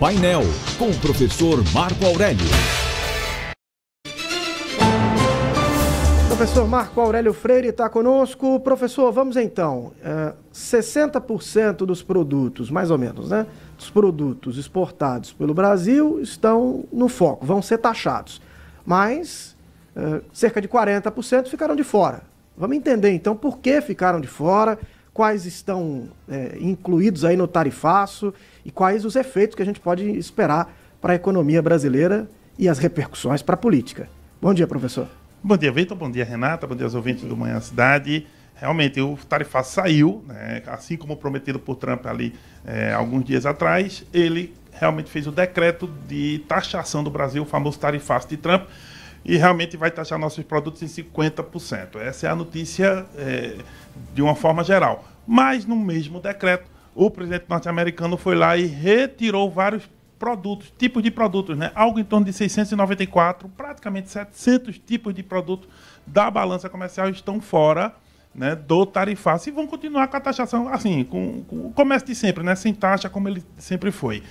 Painel, com o professor Marco Aurélio. Professor Marco Aurélio Freire está conosco. Professor, vamos então. 60% dos produtos, mais ou menos, né? Dos produtos exportados pelo Brasil estão no foco, vão ser taxados. Mas cerca de 40% ficaram de fora. Vamos entender então por que ficaram de fora, quais estão incluídos aí no tarifaço e quais os efeitos que a gente pode esperar para a economia brasileira e as repercussões para a política. Bom dia, professor. Bom dia, Vitor. Bom dia, Renata. Bom dia aos ouvintes do Manhã Cidade. Realmente, o tarifaço saiu, né? Assim como prometido por Trump ali alguns dias atrás. Ele realmente fez o decreto de taxação do Brasil, o famoso tarifaço de Trump, e realmente vai taxar nossos produtos em 50%. Essa é a notícia de uma forma geral. Mas, no mesmo decreto, o presidente norte-americano foi lá e retirou vários produtos, tipos de produtos, né? Algo em torno de 694, praticamente 700 tipos de produtos da balança comercial estão fora, né, do tarifaço e vão continuar com a taxação, assim, com o comércio de sempre, né, sem taxa, como ele sempre foi.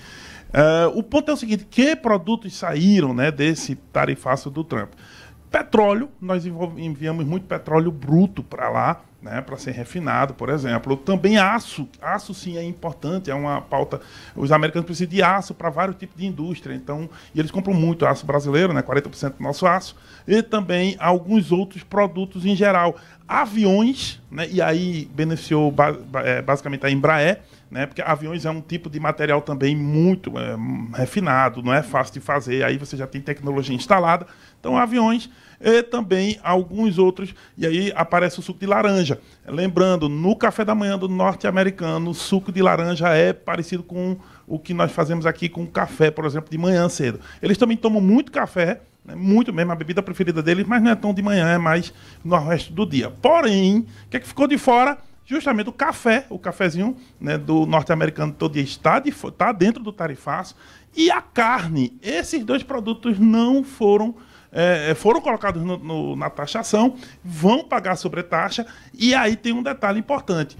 O ponto é o seguinte: que produtos saíram, né, desse tarifaço do Trump? Petróleo, nós enviamos muito petróleo bruto para lá, né, para ser refinado, por exemplo. Também aço. Aço, sim, é importante, é uma pauta. Os americanos precisam de aço para vários tipos de indústria, então, e eles compram muito aço brasileiro, né, 40% do nosso aço, e também alguns outros produtos em geral. Aviões, né, e aí beneficiou basicamente a Embraer, né, porque aviões é um tipo de material também muito refinado, não é fácil de fazer, aí você já tem tecnologia instalada. Então, aviões e também alguns outros, e aí aparece o suco de laranja. Lembrando, no café da manhã do norte-americano, o suco de laranja é parecido com o que nós fazemos aqui com café, por exemplo, de manhã cedo. Eles também tomam muito café, né, muito mesmo, a bebida preferida deles, mas não é tão de manhã, é mais no resto do dia. Porém, o que é que ficou de fora? Justamente o café, o cafezinho, né, do norte-americano todo dia está dentro do tarifaço, e a carne. Esses dois produtos não foram colocados na taxação, vão pagar sobretaxa, e aí tem um detalhe importante.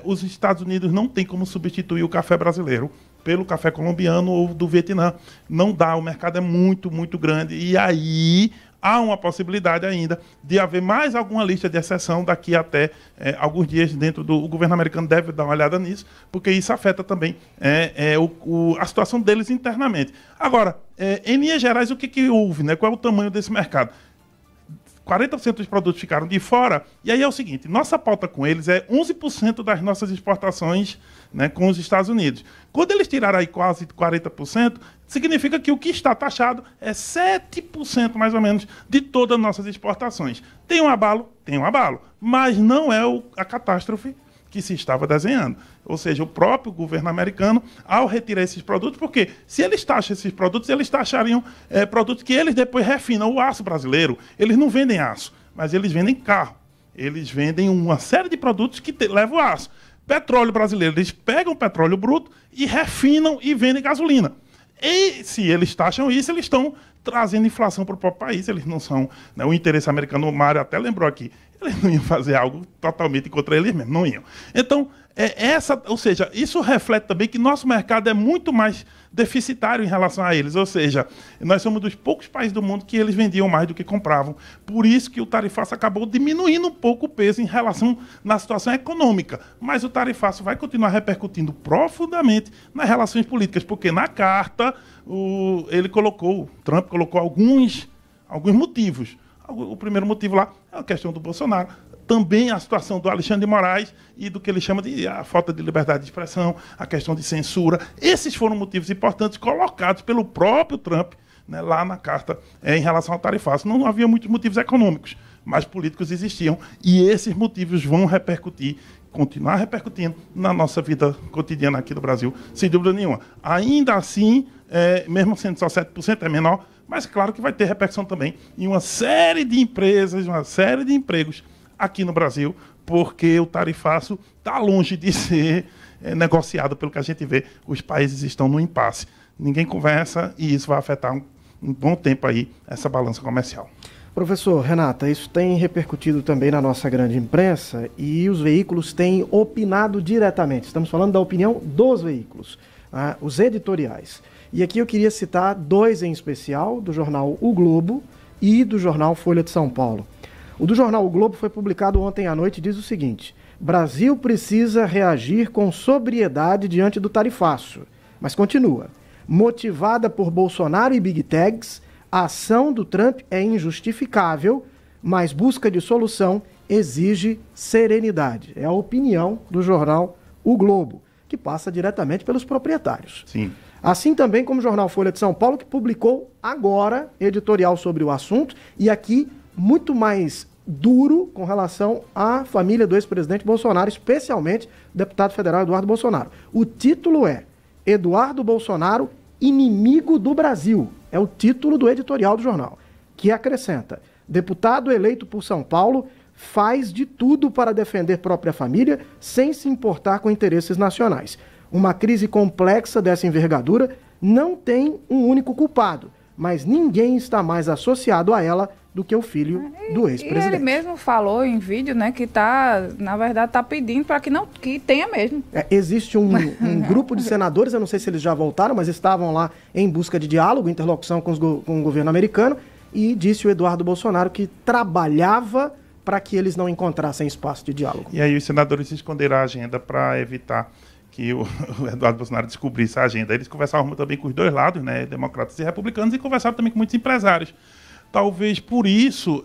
Os Estados Unidos não tem como substituir o café brasileiro pelo café colombiano ou do Vietnã. Não dá, o mercado é muito, muito grande, e aí há uma possibilidade ainda de haver mais alguma lista de exceção daqui até alguns dias dentro do... O governo americano deve dar uma olhada nisso, porque isso afeta também a situação deles internamente. Agora, em linhas gerais, o que houve, né? Qual é o tamanho desse mercado? 40% dos produtos ficaram de fora, e aí é o seguinte: nossa pauta com eles é 11% das nossas exportações, né, com os Estados Unidos. Quando eles tiraram aí quase 40%, significa que o que está taxado é 7% mais ou menos de todas as nossas exportações. Tem um abalo? Tem um abalo, mas não é a catástrofe que se estava desenhando. Ou seja, o próprio governo americano, ao retirar esses produtos, porque se eles taxam esses produtos, eles taxariam produtos que eles depois refinam. O aço brasileiro, eles não vendem aço, mas eles vendem carro. Eles vendem uma série de produtos que levam aço. Petróleo brasileiro, eles pegam petróleo bruto e refinam e vendem gasolina. E se eles taxam isso, eles estão trazendo inflação para o próprio país. Eles não são... Né, o interesse americano, o Mário até lembrou aqui, eles não iam fazer algo totalmente contra eles mesmos, não iam. Então, ou seja, isso reflete também que nosso mercado é muito mais deficitário em relação a eles. Ou seja, nós somos dos poucos países do mundo que eles vendiam mais do que compravam. Por isso que o tarifaço acabou diminuindo um pouco o peso em relação na situação econômica. Mas o tarifaço vai continuar repercutindo profundamente nas relações políticas, porque na carta Trump colocou alguns motivos. O primeiro motivo lá é a questão do Bolsonaro. Também a situação do Alexandre de Moraes e do que ele chama de a falta de liberdade de expressão, a questão de censura. Esses foram motivos importantes colocados pelo próprio Trump, né, lá na carta em relação ao tarifaço. Não havia muitos motivos econômicos, mas políticos existiam, e esses motivos vão continuar repercutindo na nossa vida cotidiana aqui do Brasil, sem dúvida nenhuma. Ainda assim, mesmo sendo só 7%, é menor, mas claro que vai ter repercussão também em uma série de empresas, uma série de empregos aqui no Brasil, porque o tarifaço está longe de ser negociado. Pelo que a gente vê, os países estão no impasse. Ninguém conversa, e isso vai afetar um bom tempo aí essa balança comercial. Professor, Renata, isso tem repercutido também na nossa grande imprensa, e os veículos têm opinado diretamente. Estamos falando da opinião dos veículos. os editoriais. E aqui eu queria citar dois em especial, do jornal O Globo e do jornal Folha de São Paulo. O do jornal O Globo foi publicado ontem à noite e diz o seguinte: Brasil precisa reagir com sobriedade diante do tarifaço. Mas continua. Motivada por Bolsonaro e Big Techs, a ação do Trump é injustificável, mas busca de solução exige serenidade. É a opinião do jornal O Globo, que passa diretamente pelos proprietários. Sim. Assim também como o jornal Folha de São Paulo, que publicou agora editorial sobre o assunto, e aqui muito mais duro com relação à família do ex-presidente Bolsonaro, especialmente o deputado federal Eduardo Bolsonaro. O título é Eduardo Bolsonaro, inimigo do Brasil. É o título do editorial do jornal, que acrescenta: deputado eleito por São Paulo faz de tudo para defender própria família sem se importar com interesses nacionais. Uma crise complexa dessa envergadura não tem um único culpado, mas ninguém está mais associado a ela do que o filho do ex-presidente. E ele mesmo falou em vídeo, né, que na verdade está pedindo para que tenha mesmo. Existe um grupo de senadores, eu não sei se eles já voltaram, mas estavam lá em busca de diálogo, interlocução com o governo americano, e disse o Eduardo Bolsonaro que trabalhava para que eles não encontrassem espaço de diálogo. E aí os senadores esconderam a agenda para evitar que o Eduardo Bolsonaro descobrisse a agenda. Eles conversavam também com os dois lados, né, democratas e republicanos, e conversaram também com muitos empresários. Talvez por isso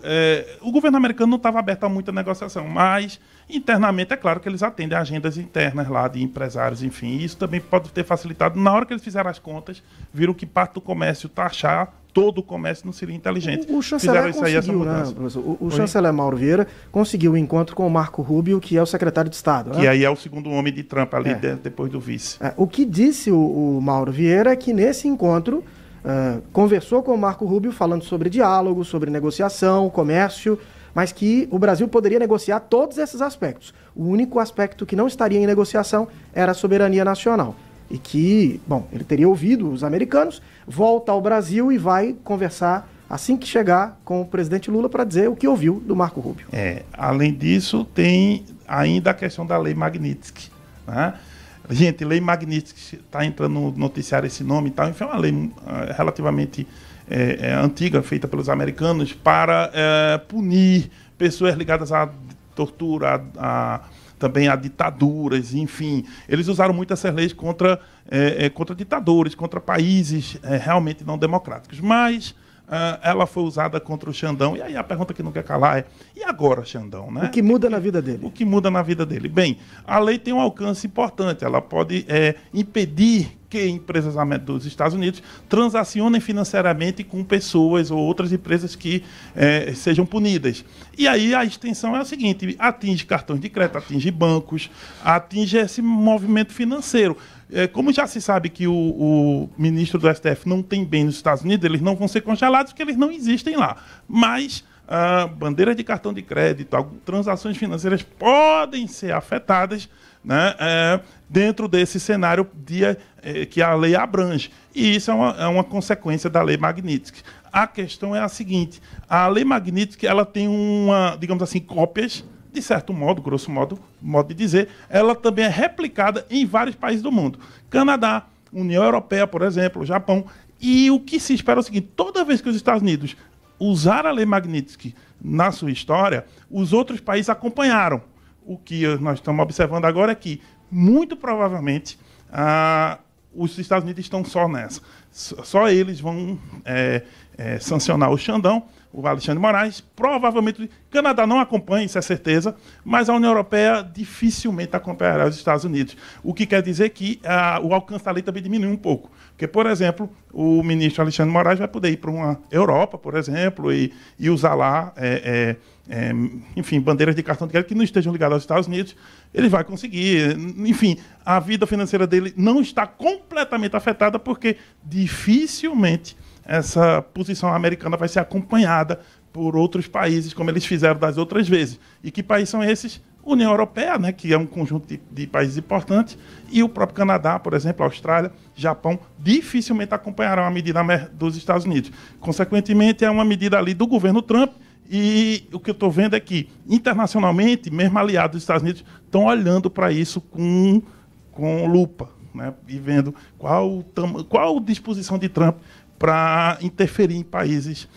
o governo americano não estava aberto a muita negociação, mas internamente é claro que eles atendem a agendas internas lá de empresários, enfim. E isso também pode ter facilitado. Na hora que eles fizeram as contas, viram que parte do comércio taxar todo o comércio não seria inteligente. O chanceler conseguiu, né, professor? O chanceler Mauro Vieira conseguiu o encontro com o Marco Rubio, que é o secretário de Estado. Que aí é o segundo homem de Trump ali, depois do vice. O que disse o Mauro Vieira é que nesse encontro conversou com o Marco Rubio falando sobre diálogo, sobre negociação, comércio, mas que o Brasil poderia negociar todos esses aspectos. O único aspecto que não estaria em negociação era a soberania nacional. E que, ele teria ouvido os americanos, volta ao Brasil e vai conversar assim que chegar com o presidente Lula para dizer o que ouviu do Marco Rubio. Além disso, tem ainda a questão da Lei Magnitsky, né? Gente, Lei Magnitsky, está entrando no noticiário esse nome e tal, enfim, é uma lei relativamente antiga, feita pelos americanos, para punir pessoas ligadas à tortura, também a ditaduras, enfim. Eles usaram muito essas leis contra ditadores, contra países realmente não democráticos. Mas ela foi usada contra o Xandão. E aí a pergunta que não quer calar é: e agora, Xandão? Né? O que muda na vida dele? O que muda na vida dele? Bem, a lei tem um alcance importante. Ela pode impedir que empresas dos Estados Unidos transacionem financeiramente com pessoas ou outras empresas que sejam punidas. E aí a extensão é a seguinte: atinge cartões de crédito, atinge bancos, atinge esse movimento financeiro. Como já se sabe que o ministro do STF não tem bem nos Estados Unidos, eles não vão ser congelados porque eles não existem lá. Mas bandeiras de cartão de crédito, transações financeiras podem ser afetadas, né, dentro desse cenário que a lei abrange. E isso é uma consequência da Lei Magnitsky. A questão é a seguinte: a Lei Magnitsky ela tem digamos assim, cópias, de certo modo, grosso modo de dizer, ela também é replicada em vários países do mundo. Canadá, União Europeia, por exemplo, Japão. E o que se espera é o seguinte: toda vez que os Estados Unidos usaram a Lei Magnitsky na sua história, os outros países acompanharam. O que nós estamos observando agora é que, muito provavelmente, os Estados Unidos estão só nessa. Só eles vão sancionar o Xandão, o Alexandre de Moraes. Provavelmente o Canadá não acompanha, isso é certeza, mas a União Europeia dificilmente acompanhará os Estados Unidos. O que quer dizer que o alcance da lei também diminui um pouco. Porque, por exemplo, o ministro Alexandre de Moraes vai poder ir para uma Europa, por exemplo, e usar lá, enfim, bandeiras de cartão de crédito que não estejam ligadas aos Estados Unidos. Ele vai conseguir. Enfim, a vida financeira dele não está completamente afetada porque dificilmente essa posição americana vai ser acompanhada por outros países, como eles fizeram das outras vezes. E que países são esses? União Europeia, né, que é um conjunto de países importantes, e o próprio Canadá, por exemplo, Austrália, Japão, dificilmente acompanharão a medida dos Estados Unidos. Consequentemente, é uma medida ali do governo Trump, e o que eu estou vendo é que, internacionalmente, mesmo aliados dos Estados Unidos, estão olhando para isso com lupa. né, e vendo qual disposição de Trump para interferir em países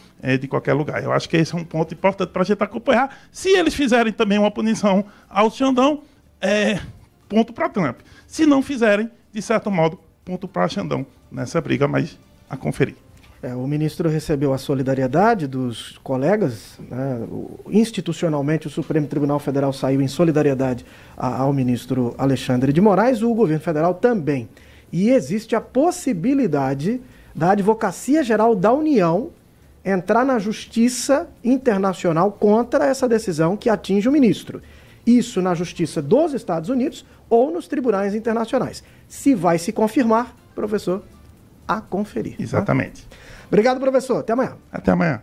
de qualquer lugar. Eu acho que esse é um ponto importante para a gente acompanhar. Se eles fizerem também uma punição ao Xandão, ponto para Trump. Se não fizerem, de certo modo, ponto para Xandão nessa briga, mas a conferir. O ministro recebeu a solidariedade dos colegas, né? Institucionalmente o Supremo Tribunal Federal saiu em solidariedade ao ministro Alexandre de Moraes, o governo federal também. E existe a possibilidade da Advocacia Geral da União entrar na Justiça Internacional contra essa decisão que atinge o ministro. Isso na Justiça dos Estados Unidos ou nos tribunais internacionais. Se vai se confirmar, professor, a conferir. Exatamente. Tá? Obrigado, professor. Até amanhã. Até amanhã.